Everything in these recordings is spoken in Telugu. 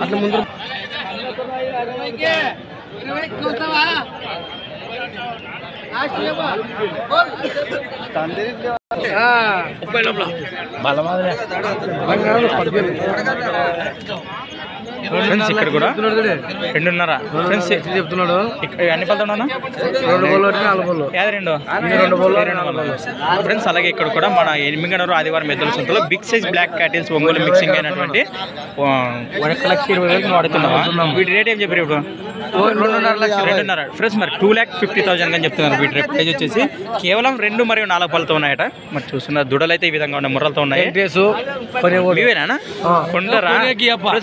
అట్లా ముందు ఫ్రెండ్స్ ఇక్కడ కూడా 2.5 ఫ్రెండ్స్ చెప్తున్నాడు. ఎన్ని పళ్ళు ఉన్నా? 2 ఫ్రెండ్స్. అలాగే ఇక్కడ కూడా మన ఎనిమిగనూరు ఆదివారం మెద్దల సంతలో big size black cattles Ongole mixing అయినటువంటి 1,20,000 వాడుతున్నాం. వీటి రేట్ ఏం చెప్పారు ఇప్పుడు? 2.5 ఫ్రెండ్స్. మరి 2,50,000 అని చెప్తున్నారు. వీటి రేట్ ప్రైజ్ వచ్చేసి కేవలం 2 మరియు 4 పళ్ళతో ఉన్నాయట. మరి చూస్తున్నారు దుడలు అయితే ఈ విధంగా ఉన్నాయి, ముర్రలతో ఉన్నాయి. ఇవేనా కొంటారా?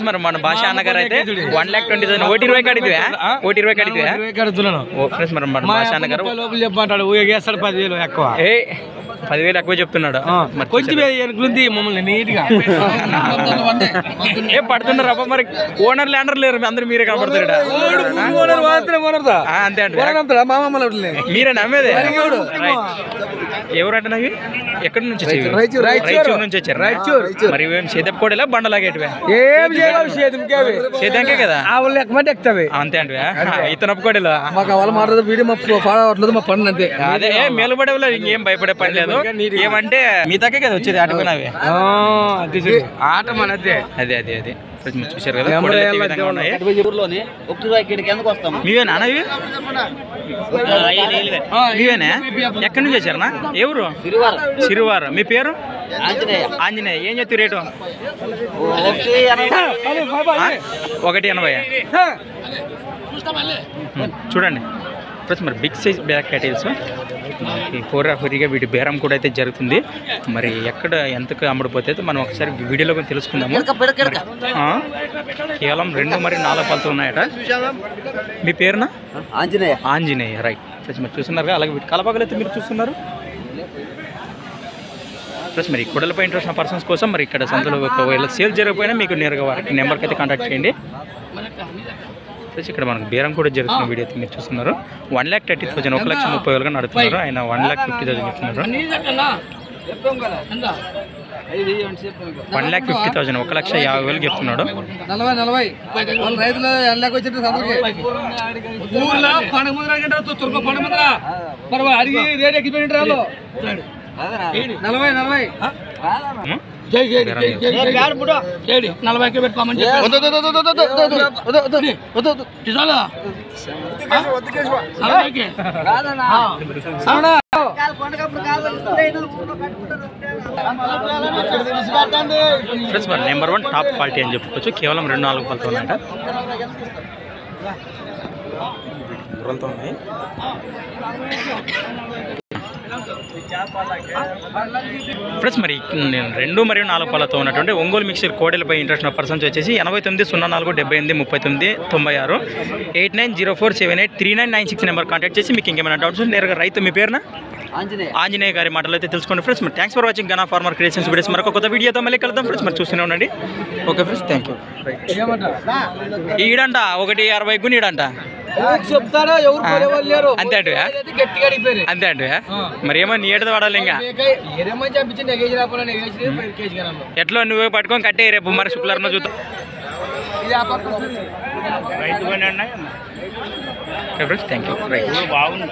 మరి మన భాష అన్నగారు అయితే 1,20,000 1,20,000 కడితే 1,20,000 కడితే ఫ్రెండ్స్. మరి మన భాష అన్నగారు చెప్పమంటాడు 10,000 ఎక్కువ. 10,000 ఎక్కువ చెప్తున్నాడు. కొంచెం మమ్మల్ని నీట్ గా పడుతున్నారు అబ్బా. మరి ఓనర్ ల్యాండర్ లేరు, అందరు మీరే కనపడతారు. అంతే అంటే మీరే నమ్మేదే. ఎవరంటే నావి ఎక్కడి నుంచి రాయచూరు నుంచి వచ్చారు. మరి సేదెప్పుకోడేలా బండలాగేటివే సేదంకే కదా అంతే అంటే ఇతను ఒప్పుకోడేలా మా పని అంతే. అదే మేలుపడేలా ఇంకేం భయపడే పని లేదు. ఏమంటే మీ తక్కే కదా వచ్చేది ఆటపోయినవి ఆట మనదే. అదే అదే అదే చూసారు కదా. మీవే నాన్నవి? మీవేనా? ఎక్కడి నుంచి వచ్చారనా? ఎవరు? సిరువారు. మీ పేరు? ఆంజనేయ. ఏం చెప్తారు రేటు? 1.80. చూడండి ఫ్రెండ్స్. మరి బిగ్ సైజ్ బ్లాక్ క్యాటిల్స్ హోరీగా వీటి బేరం కూడా అయితే జరుగుతుంది. మరి ఎక్కడ ఎంతకు అమ్ముడుపోతే మనం ఒకసారి వీడియోలో తెలుసుకుందాము. కేవలం 2 మరియు 4 పళ్ళతో ఉన్నాయట. మీ పేరునా? ఆంజనేయ. Anjaneya right friends. మరి చూస్తున్నారు అలాగే వీటి కలపగలైతే మీరు చూస్తున్నారు ప్లస్. మరి కుడలపై ఇంట్రెస్ట్ ఉన్న పర్సన్స్ కోసం మరి ఇక్కడ సంతలో ఒకవేళ సేల్ జరగకపోయినా మీకు నేరుగా వారికి నెంబర్కి అయితే కాంటాక్ట్ చేయండి. ఇక్కడ మనకు బేరం కూడా జరుగుతున్న వీడియో అయితే మీరు చూస్తున్నారు. 1,30,000 1,30,000 నడుతున్నారు. ఆయన 1,50,000 చెప్తున్నారు. 1,50,000 1,50,000 చెప్తున్నాడు. నెంబర్ 1 టాప్ క్వాలిటీ అని చెప్పుకోవచ్చు. కేవలం 2-4 పళ్ళతో ఉన్నాయట. ఉన్నాయి. ఫ్రెండ్స్ మరి 2 మరియు 4 పళ్ళతో ఉన్నటువంటి ఒంగోలు మిక్సర్ కోడెలపై ఇంట్రెస్ట్ ఉన్న పర్సన్స్ వచ్చేసి 8904788996 8904783996 నెంబర్ కాంటాక్ట్ చేసి మీకు ఇంకేమైనా డౌట్స్ నేరుగా రైతు మీ పేరున ఆంజనేయ గారి మాటలు అయితే తెలుసుకోండి ఫ్రెండ్స్. మరి thanks for watching Gana Farmer Creations videos. మరొక కొత్త వీడియోతో మళ్ళీ కలుద్దాం ఫ్రెండ్స్. మరి చూస్తూనే ఉండండి. Okay friends, thank you. ఈడంట 1.60 ఈడంట అంతే అంటే అంతే అంటే మరి ఏమో నీ ఏడు వాడాలి ఇంకా ఎట్లా నువ్వే పట్టుకొని కట్టే రేపు మరి శుక్రవారం చూద్దాం. Thank you. బాగుంది.